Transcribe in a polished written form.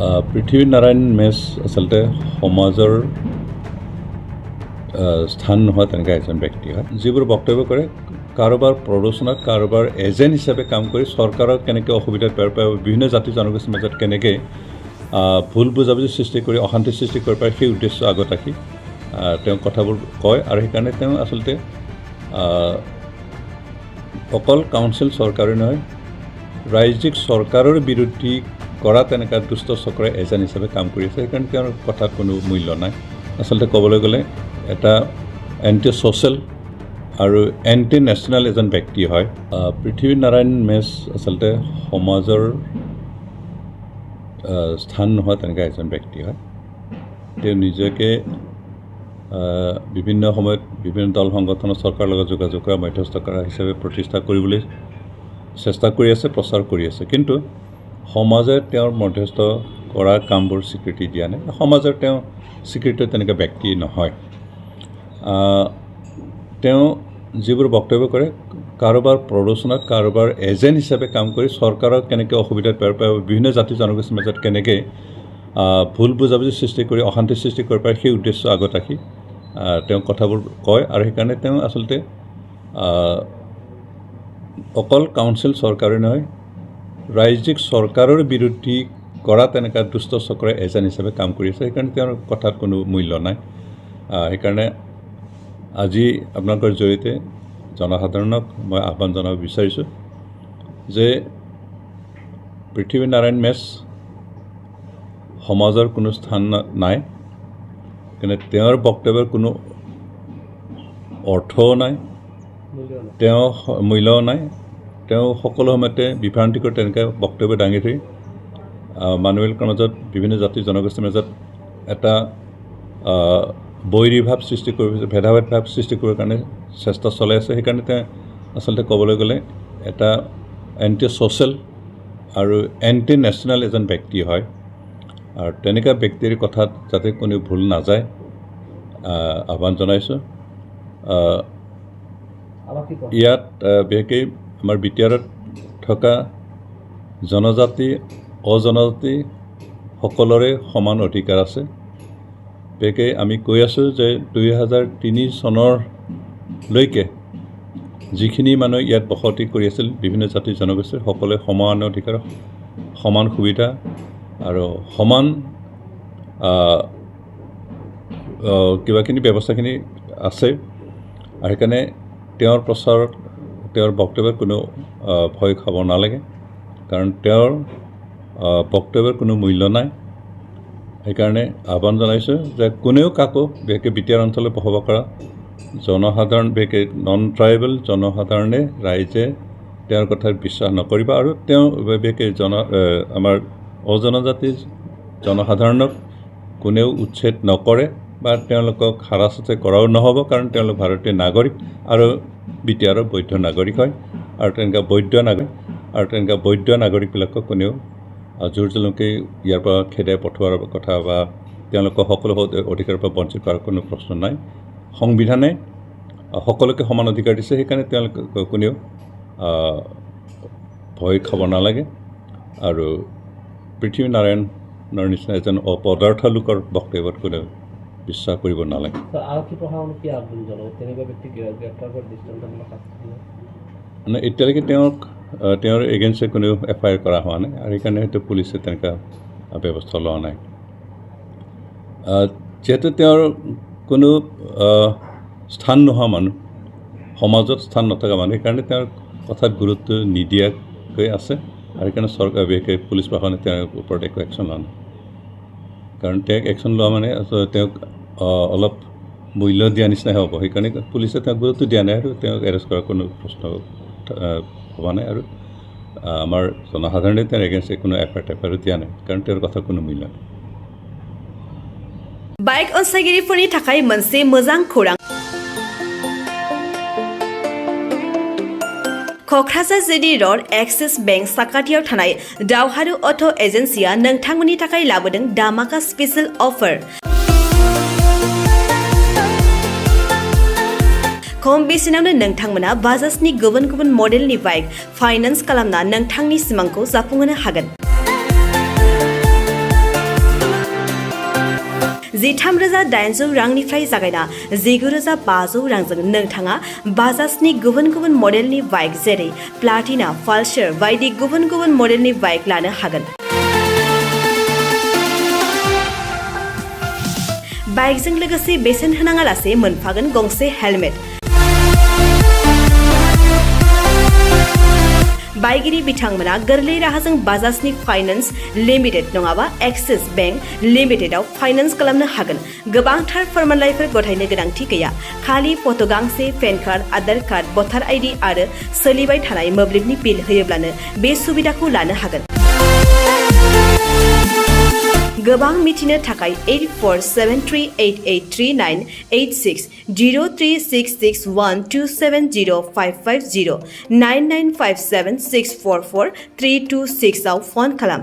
পৃথ্বীনাৰায়ণ মেছ আচলতে সমাজৰ স্থান নোহোৱা তেনেকৈ এজন ব্যক্তি হয় যিবোৰ বক্তব্য কৰে কাৰোবাৰ প্ৰৰোচনাত কাৰোবাৰ এজেণ্ট হিচাপে কাম কৰি চৰকাৰক কেনেকৈ অসুবিধাত পেলাব পাৰে বিভিন্ন জাতি জনগোষ্ঠীৰ মাজত কেনেকৈ ভুল বুজাবুজি সৃষ্টি কৰি অশান্তি সৃষ্টি কৰিব পাৰে সেই উদ্দেশ্য আগত ৰাখি তেওঁ কথাবোৰ কয় আৰু সেইকাৰণে তেওঁ আচলতে অকল কাউন্সিল চৰকাৰে নহয় ৰাজ্যিক চৰকাৰৰ বিৰোধী কৰা তেনেকুৱা দুষ্ট চক্ৰৰ এজেণ্ট হিচাপে কাম কৰি আছে সেইকাৰণে তেওঁৰ কথাত কোনো মূল্য নাই আচলতে ক'বলৈ গ'লে এটা এণ্টি ছ'চিয়েল আৰু এণ্টি নেশ্যনেল এজন ব্যক্তি হয় পৃথ্বীনাৰায়ণ মেছ আচলতে সমাজৰ স্থান নোহোৱা তেনেকুৱা এজন ব্যক্তি হয় তেওঁ নিজকে বিভিন্ন সময়ত বিভিন্ন দল সংগঠনৰ চৰকাৰৰ লগত যোগাযোগ কৰা মধ্যস্থ কৰা হিচাপে প্ৰতিষ্ঠা কৰিবলৈ চেষ্টা কৰি আছে প্ৰচাৰ কৰি আছে কিন্তু সমাজে তেওঁৰ মধ্যস্থ কৰা কামবোৰ স্বীকৃতি দিয়া নাই সমাজৰ তেওঁ স্বীকৃত তেনেকুৱা ব্যক্তি নহয় তেওঁ যিবোৰ বক্তব্য কৰে কাৰোবাৰ প্ৰৰোচনাত কাৰোবাৰ এজেণ্ট হিচাপে কাম কৰি চৰকাৰক কেনেকৈ অসুবিধাত পেলাব পাৰে বিভিন্ন জাতি জনগোষ্ঠীৰ মাজত কেনেকৈ ভুল বুজাবুজি সৃষ্টি কৰি অশান্তি সৃষ্টি কৰিব পাৰে সেই উদ্দেশ্য আগত ৰাখি তেওঁ কথাবোৰ কয় আৰু সেইকাৰণে তেওঁ আচলতে অকল কাউন্সিল চৰকাৰে নহয় ৰাজ্যিক চৰকাৰৰ বিৰোধী কৰা তেনেকুৱা দুষ্ট চক্ৰৰ এজেণ্ট হিচাপে কাম কৰি আছে সেইকাৰণে তেওঁৰ কথাত কোনো মূল্য নাই সেইকাৰণে আজি আপোনালোকৰ জৰিয়তে জনসাধাৰণক মই আহ্বান জনাব বিচাৰিছোঁ যে পৃথ্বীনাৰায়ণ মেছ সমাজৰ কোনো স্থান নাই কিন্তু তেওঁৰ বক্তব্যৰ কোনো অৰ্থও নাই তেওঁ মূল্যও নাই তেওঁ সকলো সময়তে বিভ্ৰান্তিকৰ তেনেকৈ বক্তব্য দাঙি ধৰি মানুহবিলাকৰ মাজত বিভিন্ন জাতি জনগোষ্ঠীৰ মাজত এটা বৈৰী ভাৱ সৃষ্টি কৰিব ভেদাভেদ ভাৱ সৃষ্টি কৰিবৰ কাৰণে চেষ্টা চলাই আছে সেইকাৰণে তেওঁ আচলতে ক'বলৈ গ'লে এটা এণ্টি ছ'চিয়েল আৰু এণ্টি নেশ্যনেল এজন ব্যক্তি হয় আৰু তেনেকুৱা ব্যক্তিৰ কথাত যাতে কোনো ভুল নাযায় আহ্বান জনাইছোঁ ইয়াত বিশেষকৈ আমাৰ বিটিআৰত থকা জনজাতি অজনজাতি সকলোৰে সমান অধিকাৰ আছে বিশেষকৈ আমি কৈ আছোঁ যে 2003 চনলৈকে যিখিনি মানুহ ইয়াত বসতি কৰি আছিল বিভিন্ন জাতি জনগোষ্ঠীৰ সকলোৱে সমান অধিকাৰ সমান সুবিধা আৰু সমান কিবাখিনি ব্যৱস্থাখিনি আছে আৰু সেইকাৰণে তেওঁৰ প্ৰচাৰত তেওঁৰ বক্তব্যত কোনো ভয় খাব নালাগে কাৰণ তেওঁৰ বক্তব্যৰ কোনো মূল্য নাই সেইকাৰণে আহ্বান জনাইছোঁ যে কোনেও কাকো বিশেষকৈ বিটিআৰ অঞ্চলত বসবাস কৰা জনসাধাৰণ বিশেষকৈ নন ট্ৰাইবেল জনসাধাৰণে ৰাইজে তেওঁৰ কথাত বিশ্বাস নকৰিব আৰু তেওঁ বিশেষকৈ আমাৰ অজনজাতি জনসাধাৰণক কোনেও উচ্ছেদ নকৰে বা তেওঁলোকক হাৰাশাস্তি কৰাও নহ'ব কাৰণ তেওঁলোক ভাৰতীয় নাগৰিক আৰু বিটিআৰৰ বৈধ নাগৰিক হয় আৰু তেনেকুৱা বৈধ নাগৰিকবিলাকক কোনেও জোৰ জলমকৈ ইয়াৰ পৰা খেদাই পঠোৱাৰ কথা বা তেওঁলোকক সকলো অধিকাৰৰ পৰা বঞ্চিত কৰাৰ কোনো প্ৰশ্ন নাই সংবিধানে সকলোকে সমান অধিকাৰ দিছে সেইকাৰণে তেওঁলোক কোনেও ভয় খাব নালাগে আৰু পৃথ্বীনাৰায়ণৰ নিচিনা এজন অপদাৰ্থ লোকৰ বক্তব্যত কোনেও বিশ্বাস কৰিব নালাগে মানে এতিয়ালৈকে তেওঁৰ এগেইনষ্টে কোনেও FIR কৰা হোৱা নাই আৰু সেইকাৰণে হয়তো পুলিচে তেনেকুৱা ব্যৱস্থা লোৱা নাই যিহেতু তেওঁৰ কোনো স্থান নোহোৱা মানুহ সমাজত স্থান নথকা মানুহ সেইকাৰণে তেওঁৰ কথাত গুৰুত্ব নিদিয়াকৈ আছে আৰু সেইকাৰণে চৰকাৰ বিশেষকৈ পুলিচ প্ৰশাসনে তেওঁৰ ওপৰত একো একশ্যন লোৱা নাই কাৰণ তেওঁক একশ্যন লোৱা মানে তেওঁক অলপ মূল্য দিয়া নিচিনাই হ'ব সেইকাৰণে পুলিচে তেওঁক গুৰুত্ব দিয়া নাই আৰু তেওঁক এৰেষ্ট কৰাৰ কোনো প্ৰশ্ন হোৱা নাই আৰু আমাৰ জনসাধাৰণে তেওঁৰ এগেইনষ্টে কোনো FIR দিয়া নাই কাৰণ তেওঁৰ কথা কোনো মূল্য নাই बाइक अनसायगिरिफोरनि थाखाय मोनसे मोजां खौरां क'क्राझार जिडी रड एक्सिस बेंक साखाथियाव थानाय दावहारु अट' एजेन्सिया नोंथांमोननि थाखाय लाबोदों दामाका स्पेशल अफार खम बेसेनावनो नोंथांमोना बाजाजनि गुबुन गुबुन मडेलनि बाइक फाइनान्स खालामना नोंथांनि सिमांखौ जाफुंहोनो हागोन 13,800 रांनिफ्राय जागायना 19,500 रांजों नोंथाङा बाजाजनि गुबुन गुबुन मडेलनि बाइक जेरै प्लाटिना, पालसार बायदि गुबुन गुबुन मडेलनि बाइक लानो हागोन। बाइकजों लोगोसे बेसेन होनाङालासे मोनफागोन गंसे हेलमेट। बाइगिरि बिथांमोना गोरलै राहाजों बाजाजनि फाइनान्स लिमिटेड नङाबा एक्सिस बेंक लिमिटेडआव फाइनान्स खालामनो हागोन। गोबांथार फोरमानलाइफोर गथायनो गोनांथि गैया। खालि फट' गांसे, पेन कार्ड, आधार कार्ड, भटार आइडि आरो सोलिबाय थानाय मोब्लिबनि बिल होयोब्लानो बे सुबिदाखौ लानो हागोन। गोबां मिथिनो थाखाय 8473883986 03661270550 9957644326 आव फन खालाम।